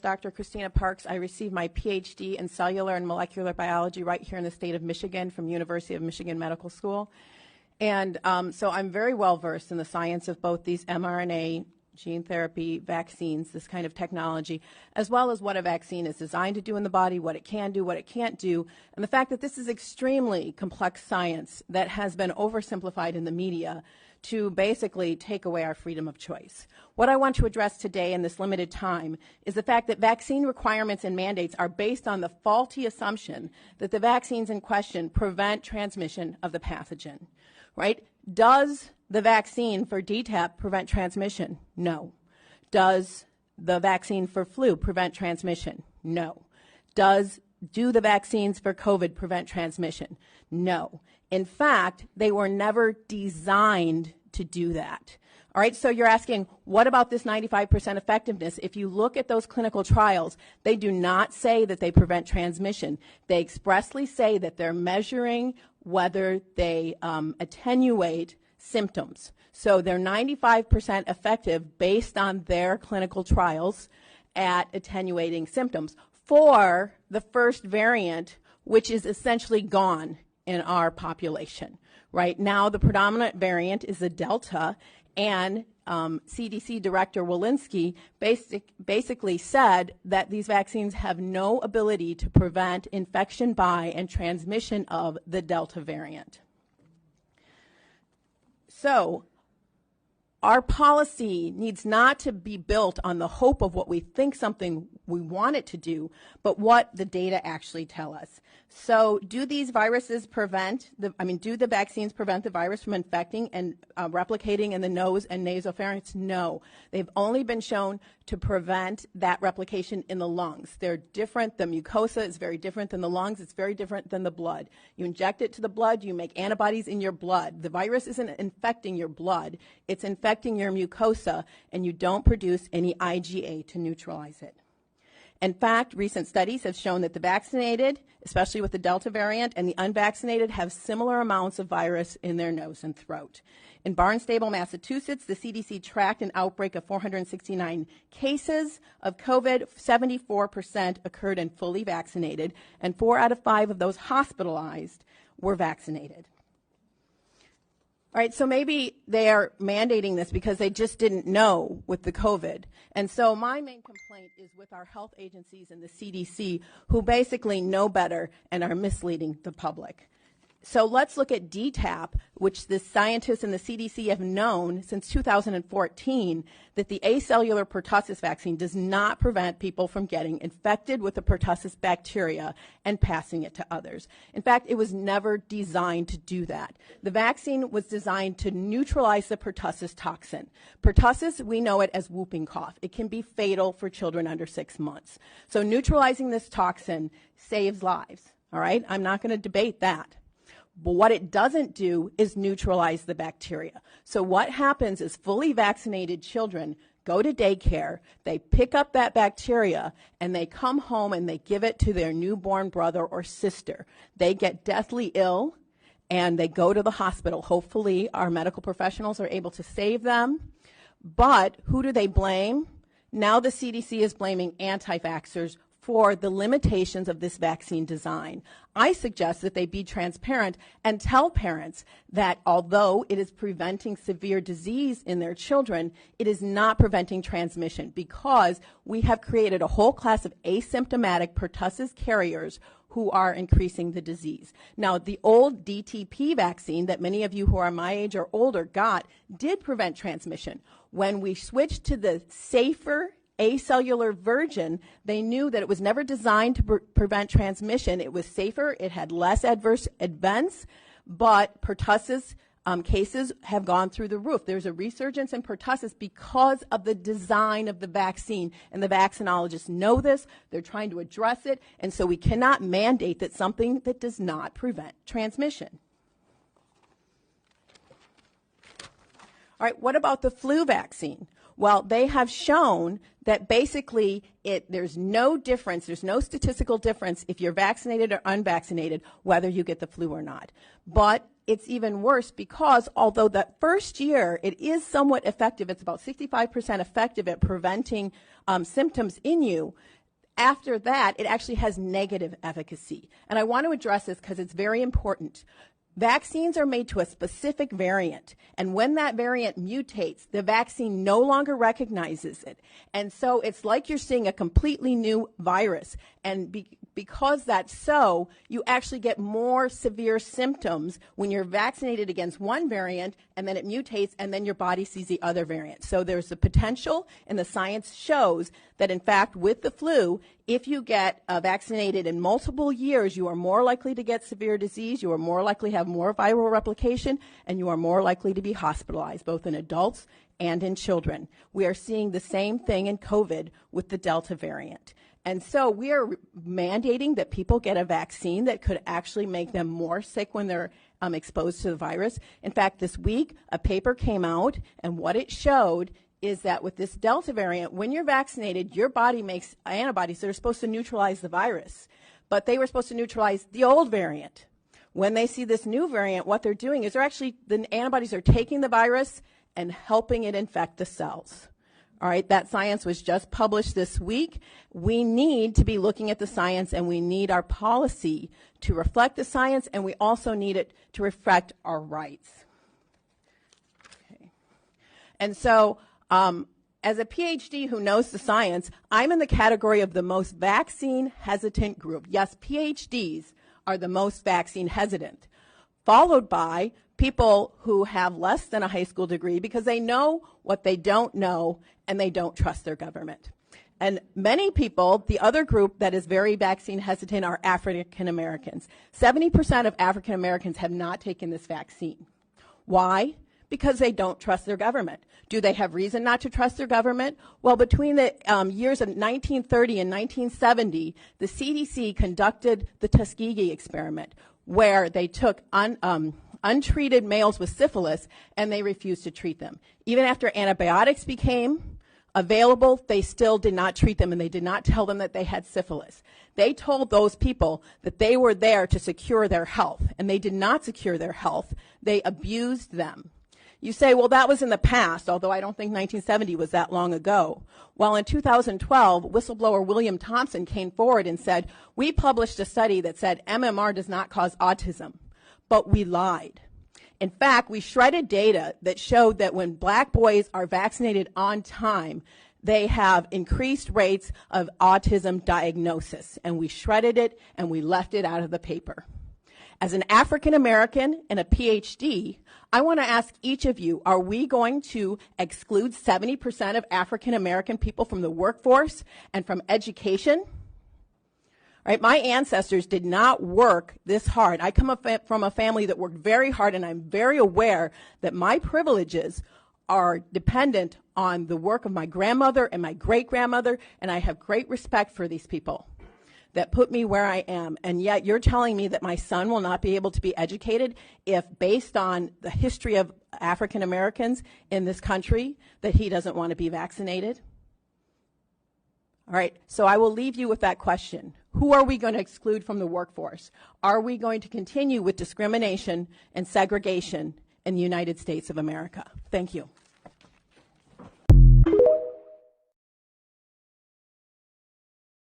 Dr. Christina Parks. I received my PhD in cellular and molecular biology right here in the state of Michigan from University of Michigan Medical School. And so I'm very well versed in the science of both these mRNA gene therapy vaccines, this kind of technology, as well as what a vaccine is designed to do in the body, what it can do, what it can't do, and the fact that this is extremely complex science that has been oversimplified in the media to basically take away our freedom of choice. What I want to address today in this limited time is the fact that vaccine requirements and mandates are based on the faulty assumption that the vaccines in question prevent transmission of the pathogen, right? Does the vaccine for DTaP prevent transmission? No. Does the vaccine for flu prevent transmission? No. Do the vaccines for COVID prevent transmission? No. In fact, they were never designed to do that. All right, so you're asking, what about this 95% effectiveness? If you look at those clinical trials, they do not say that they prevent transmission. They expressly say that they're measuring whether they attenuate symptoms. So they're 95% effective based on their clinical trials at attenuating symptoms for the first variant, which is essentially gone in our population. Right now, the predominant variant is the Delta, and CDC Director Walensky basically said that these vaccines have no ability to prevent infection by and transmission of the Delta variant. So our policy needs not to be built on the hope of what we think something we want it to do, but what the data actually tell us. So do these viruses prevent, do the vaccines prevent the virus from infecting and replicating in the nose and nasopharynx? No. They've only been shown to prevent that replication in the lungs. They're different. The mucosa is very different than the lungs. It's very different than the blood. You inject it to the blood, you make antibodies in your blood. The virus isn't infecting your blood. It's infecting your mucosa, and you don't produce any IgA to neutralize it. In fact, recent studies have shown that the vaccinated, especially with the Delta variant, and the unvaccinated have similar amounts of virus in their nose and throat. In Barnstable, Massachusetts, the CDC tracked an outbreak of 469 cases of COVID. 74% occurred in fully vaccinated, and 4 out of 5 of those hospitalized were vaccinated. All right, so maybe they are mandating this because they just didn't know with the COVID. And so my main complaint is with our health agencies and the CDC, who basically know better and are misleading the public. So let's look at DTaP, which the scientists and the CDC have known since 2014 that the acellular pertussis vaccine does not prevent people from getting infected with the pertussis bacteria and passing it to others. In fact, it was never designed to do that. The vaccine was designed to neutralize the pertussis toxin. Pertussis, we know it as whooping cough. It can be fatal for children under 6 months. So neutralizing this toxin saves lives, all right? I'm not going to debate that. But what it doesn't do is neutralize the bacteria. So what happens is fully vaccinated children go to daycare, they pick up that bacteria, and they come home and they give it to their newborn brother or sister. They get deathly ill, and they go to the hospital. Hopefully, our medical professionals are able to save them. But who do they blame? Now the CDC is blaming anti-vaxxers for the limitations of this vaccine design. I suggest that they be transparent and tell parents that although it is preventing severe disease in their children, it is not preventing transmission because we have created a whole class of asymptomatic pertussis carriers who are increasing the disease. Now, the old DTP vaccine that many of you who are my age or older got did prevent transmission. When we switched to the safer acellular version, they knew that it was never designed to prevent transmission. It was safer, it had less adverse events, but pertussis cases have gone through the roof. There's a resurgence in pertussis because of the design of the vaccine, and the vaccinologists know this. They're trying to address it, and so we cannot mandate that something that does not prevent transmission. All right, what about the flu vaccine? Well, they have shown that basically there's no difference, there's no statistical difference if you're vaccinated or unvaccinated, whether you get the flu or not. But it's even worse because although that first year it is somewhat effective, it's about 65% effective at preventing symptoms in you, after that it actually has negative efficacy. And I want to address this because it's very important. Vaccines are made to a specific variant, and when that variant mutates, the vaccine no longer recognizes it. And so it's like you're seeing a completely new virus. And because that's so, you actually get more severe symptoms when you're vaccinated against one variant, and then it mutates, and then your body sees the other variant. So there's a potential, and the science shows that, in fact, with the flu, if you get vaccinated in multiple years, you are more likely to get severe disease, you are more likely to have more viral replication, and you are more likely to be hospitalized, both in adults and in children. We are seeing the same thing in COVID with the Delta variant. And so we are mandating that people get a vaccine that could actually make them more sick when they're exposed to the virus. In fact, this week, a paper came out, and what it showed is that with this Delta variant, when you're vaccinated, your body makes antibodies that are supposed to neutralize the virus. But they were supposed to neutralize the old variant. When they see this new variant, what they're doing is the antibodies are taking the virus and helping it infect the cells. All right, that science was just published this week. We need to be looking at the science, and we need our policy to reflect the science, and we also need it to reflect our rights. Okay. And so, as a PhD who knows the science, I'm in the category of the most vaccine hesitant group. Yes, PhDs are the most vaccine hesitant, followed by people who have less than a high school degree because they know what they don't know and they don't trust their government. And many people, the other group that is very vaccine hesitant are African Americans. 70% of African Americans have not taken this vaccine. Why? Because they don't trust their government. Do they have reason not to trust their government? Well, between the years of 1930 and 1970, the CDC conducted the Tuskegee experiment, where they took untreated males with syphilis and they refused to treat them. Even after antibiotics became available, they still did not treat them, and they did not tell them that they had syphilis. They told those people that they were there to secure their health, and they did not secure their health. They abused them. You say, well, that was in the past, although I don't think 1970 was that long ago. Well, in 2012, whistleblower William Thompson came forward and said, we published a study that said MMR does not cause autism, but we lied. In fact, we shredded data that showed that when black boys are vaccinated on time, they have increased rates of autism diagnosis, and we shredded it and we left it out of the paper. As an African American and a PhD, I want to ask each of you, are we going to exclude 70% of African American people from the workforce and from education? Right, my ancestors did not work this hard. I come from a family that worked very hard, and I'm very aware that my privileges are dependent on the work of my grandmother and my great-grandmother, and I have great respect for these people that put me where I am. And yet you're telling me that my son will not be able to be educated if, based on the history of African Americans in this country, that he doesn't want to be vaccinated? All right, so I will leave you with that question. Who are we going to exclude from the workforce? Are we going to continue with discrimination and segregation in the United States of America? Thank you.